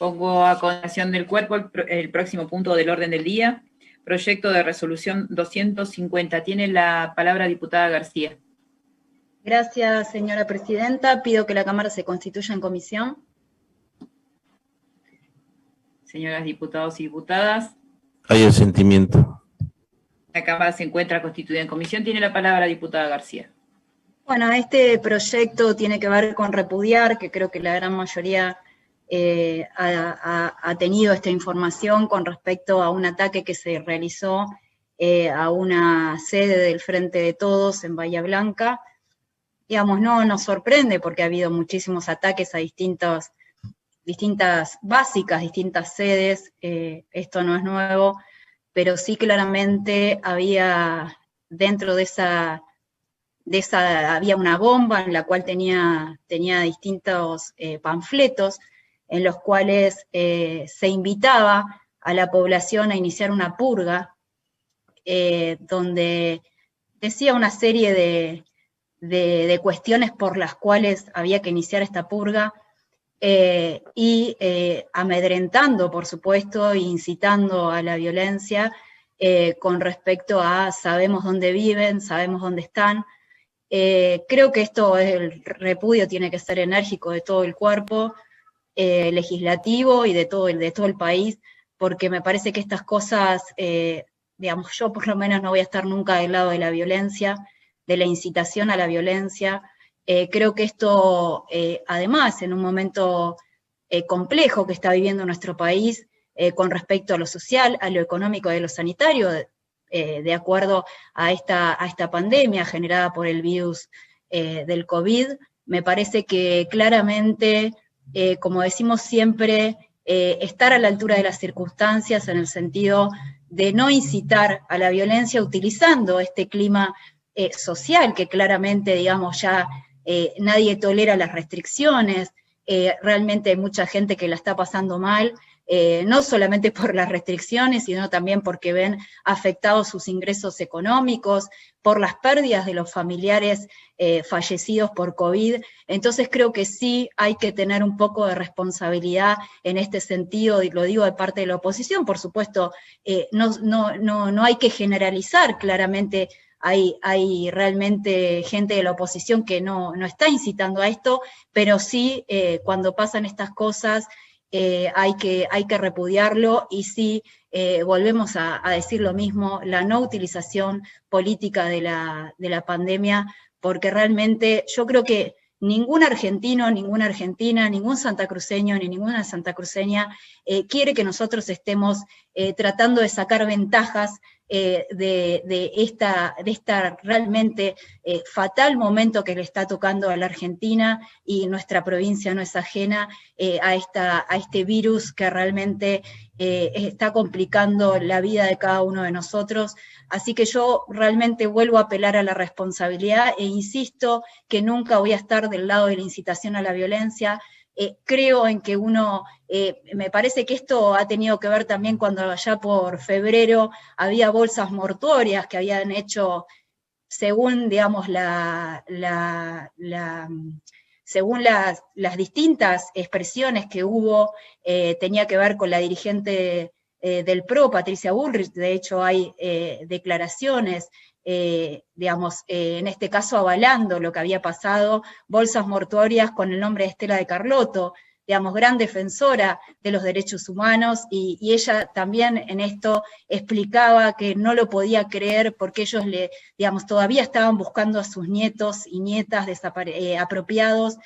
Pongo a consideración del cuerpo el próximo punto del orden del día. Proyecto de resolución 250. Tiene la palabra diputada García. Gracias, señora presidenta. Pido que la Cámara se constituya en comisión. Señoras diputados y diputadas. Hay asentimiento. La Cámara se encuentra constituida en comisión. Tiene la palabra diputada García. Bueno, este proyecto tiene que ver con repudiar, que creo que la gran mayoría ha tenido esta información con respecto a un ataque que se realizó a una sede del Frente de Todos en Bahía Blanca. Digamos, no nos sorprende porque ha habido muchísimos ataques a distintas básicas, distintas sedes, esto no es nuevo, pero sí claramente había dentro de esa había una bomba en la cual tenía distintos panfletos en los cuales se invitaba a la población a iniciar una purga, donde decía una serie de cuestiones por las cuales había que iniciar esta purga, y amedrentando, por supuesto, e incitando a la violencia con respecto a sabemos dónde viven, sabemos dónde están. Creo que el repudio tiene que ser enérgico de todo el cuerpo legislativo y de todo el país, porque me parece que estas cosas, digamos, yo por lo menos no voy a estar nunca del lado de la violencia, de la incitación a la violencia. Creo que esto, además, en un momento complejo que está viviendo nuestro país, con respecto a lo social, a lo económico y a lo sanitario, de acuerdo a esta pandemia generada por el virus del COVID, me parece que claramente, como decimos siempre, estar a la altura de las circunstancias en el sentido de no incitar a la violencia utilizando este clima social que claramente, digamos, ya nadie tolera las restricciones, realmente hay mucha gente que la está pasando mal, no solamente por las restricciones, sino también porque ven afectados sus ingresos económicos, por las pérdidas de los familiares fallecidos por COVID. Entonces creo que sí hay que tener un poco de responsabilidad en este sentido, y lo digo de parte de la oposición, por supuesto, no hay que generalizar, claramente hay realmente gente de la oposición que no está incitando a esto, pero sí cuando pasan estas cosas hay que repudiarlo, y sí volvemos a decir lo mismo, la no utilización política de la pandemia, porque realmente yo creo que ningún argentino, ninguna argentina, ningún santacruceño ni ninguna santacruceña quiere que nosotros estemos tratando de sacar ventajas de esta realmente fatal momento que le está tocando a la Argentina, y nuestra provincia no es ajena a este virus que realmente está complicando la vida de cada uno de nosotros. Así que yo realmente vuelvo a apelar a la responsabilidad e insisto que nunca voy a estar del lado de la incitación a la violencia. Creo en que me parece que esto ha tenido que ver también cuando allá por febrero había bolsas mortuorias que habían hecho, según, digamos, según las distintas expresiones que hubo, tenía que ver con la dirigente del PRO, Patricia Bullrich. De hecho hay declaraciones, digamos, en este caso avalando lo que había pasado, bolsas mortuorias con el nombre de Estela de Carlotto, digamos, gran defensora de los derechos humanos, y ella también en esto explicaba que no lo podía creer porque ellos digamos, todavía estaban buscando a sus nietos y nietas apropiados,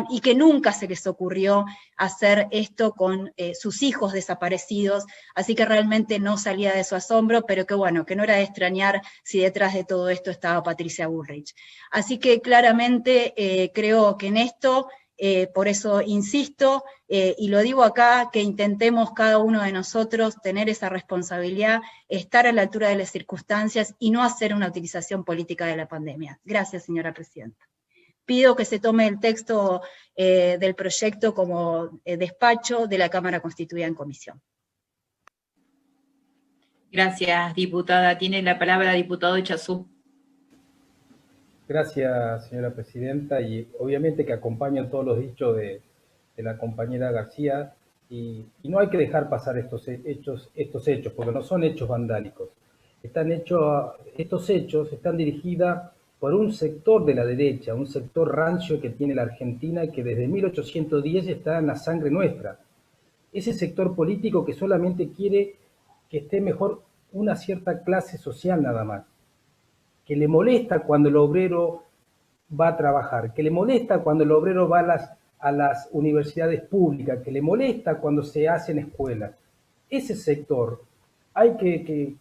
y que nunca se les ocurrió hacer esto con sus hijos desaparecidos, así que realmente no salía de su asombro, pero que bueno, que no era de extrañar si detrás de todo esto estaba Patricia Bullrich. Así que claramente creo que en esto, por eso insisto, y lo digo acá, que intentemos cada uno de nosotros tener esa responsabilidad, estar a la altura de las circunstancias y no hacer una utilización política de la pandemia. Gracias, señora presidenta. Pido que se tome el texto del proyecto como despacho de la Cámara constituida en comisión. Gracias, diputada. Tiene la palabra diputado Echazú. Gracias, señora presidenta, y obviamente que acompaño todos los dichos de la compañera García. Y no hay que dejar pasar estos hechos, porque no son hechos vandálicos. Estos hechos están dirigidos por un sector de la derecha, un sector rancio que tiene la Argentina y que desde 1810 está en la sangre nuestra. Ese sector político que solamente quiere que esté mejor una cierta clase social nada más, que le molesta cuando el obrero va a trabajar, que le molesta cuando el obrero va a las universidades públicas, que le molesta cuando se hacen escuelas. Ese sector hay que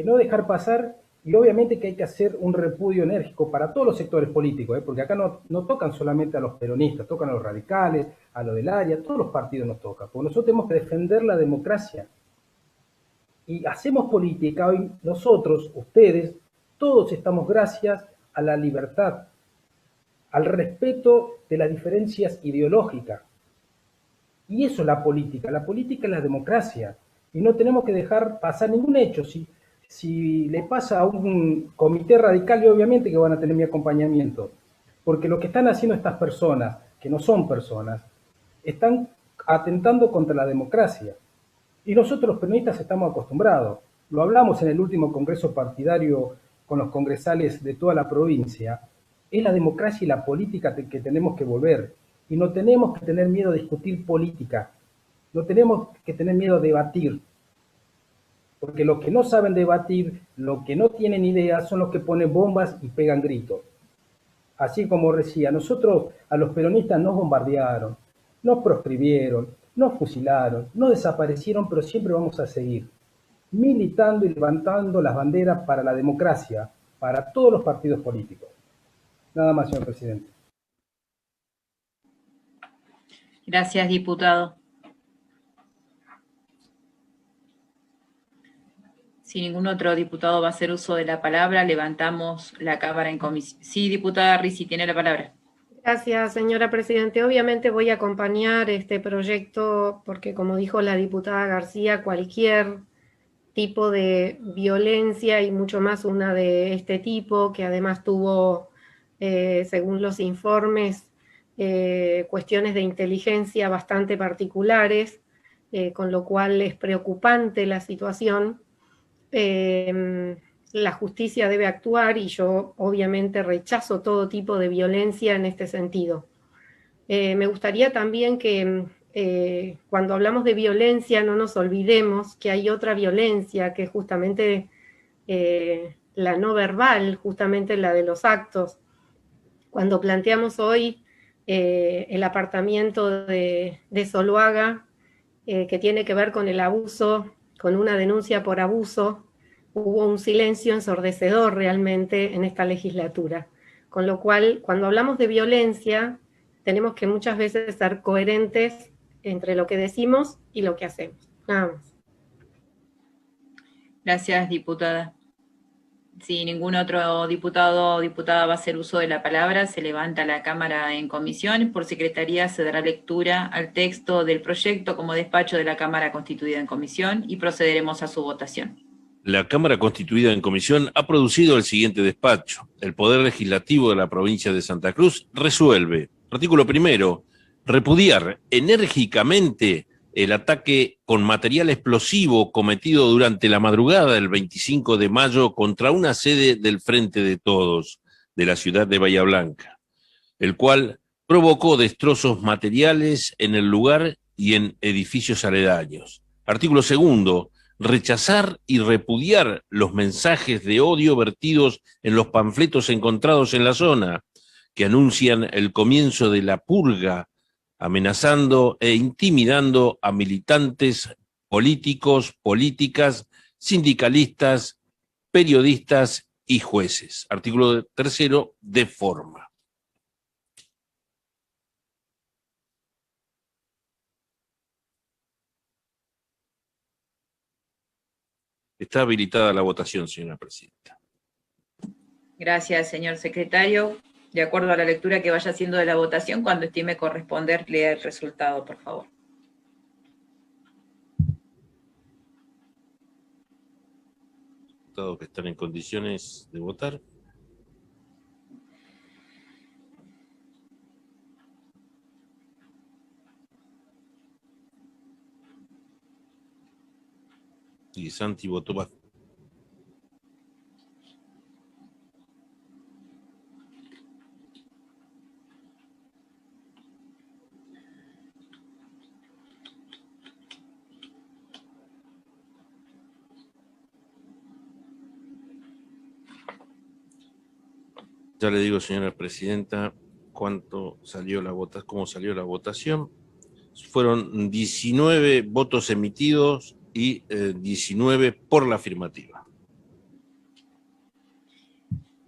no dejar pasar, y obviamente que hay que hacer un repudio enérgico para todos los sectores políticos, porque acá no tocan solamente a los peronistas, tocan a los radicales, a los del área, todos los partidos nos tocan, porque nosotros tenemos que defender la democracia. Y hacemos política hoy nosotros, ustedes, todos estamos gracias a la libertad, al respeto de las diferencias ideológicas. Y eso es la política es la democracia. Y no tenemos que dejar pasar ningún hecho. Si le pasa a un comité radical, y obviamente que van a tener mi acompañamiento, porque lo que están haciendo estas personas, que no son personas, están atentando contra la democracia. Y nosotros los peronistas estamos acostumbrados. Lo hablamos en el último congreso partidario con los congresales de toda la provincia. Es la democracia y la política que tenemos que volver. Y no tenemos que tener miedo a discutir política. No tenemos que tener miedo a debatir. Porque los que no saben debatir, los que no tienen ideas, son los que ponen bombas y pegan gritos. Así como decía, nosotros a los peronistas nos bombardearon, nos proscribieron, nos fusilaron, nos desaparecieron, pero siempre vamos a seguir militando y levantando las banderas para la democracia, para todos los partidos políticos. Nada más, señor presidente. Gracias, diputado. Si ningún otro diputado va a hacer uso de la palabra, levantamos la cámara en comisión. Sí, diputada Rizzi, tiene la palabra. Gracias, señora Presidente. Obviamente voy a acompañar este proyecto porque, como dijo la diputada García, cualquier tipo de violencia y mucho más una de este tipo, que además tuvo, según los informes, cuestiones de inteligencia bastante particulares, con lo cual es preocupante la situación. La justicia debe actuar y yo obviamente rechazo todo tipo de violencia en este sentido. Me gustaría también que cuando hablamos de violencia no nos olvidemos que hay otra violencia que es justamente la no verbal, justamente la de los actos. Cuando planteamos hoy el apartamiento de Zuluaga, que tiene que ver con el abuso, con una denuncia por abuso, hubo un silencio ensordecedor realmente en esta legislatura. Con lo cual, cuando hablamos de violencia, tenemos que muchas veces ser coherentes entre lo que decimos y lo que hacemos. Nada más. Gracias, diputada. Si ningún otro diputado o diputada va a hacer uso de la palabra, se levanta la cámara en comisión. Por secretaría se dará lectura al texto del proyecto como despacho de la Cámara constituida en comisión y procederemos a su votación. La Cámara constituida en comisión ha producido el siguiente despacho. El Poder Legislativo de la provincia de Santa Cruz resuelve. Artículo 1. Repudiar enérgicamente el ataque con material explosivo cometido durante la madrugada del 25 de mayo contra una sede del Frente de Todos de la ciudad de Bahía Blanca, el cual provocó destrozos materiales en el lugar y en edificios aledaños. Artículo 2. Rechazar y repudiar los mensajes de odio vertidos en los panfletos encontrados en la zona, que anuncian el comienzo de la purga, amenazando e intimidando a militantes políticos, políticas, sindicalistas, periodistas y jueces. Artículo 3. De forma. Está habilitada la votación, señora presidenta. Gracias, señor secretario. De acuerdo a la lectura que vaya haciendo de la votación, cuando estime corresponder, lea el resultado, por favor. Diputados que están en condiciones de votar. Sí, Santi votó más. Ya le digo, señora presidenta, cómo salió la votación. Fueron 19 votos emitidos y 19 por la afirmativa.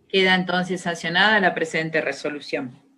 Queda entonces sancionada la presente resolución.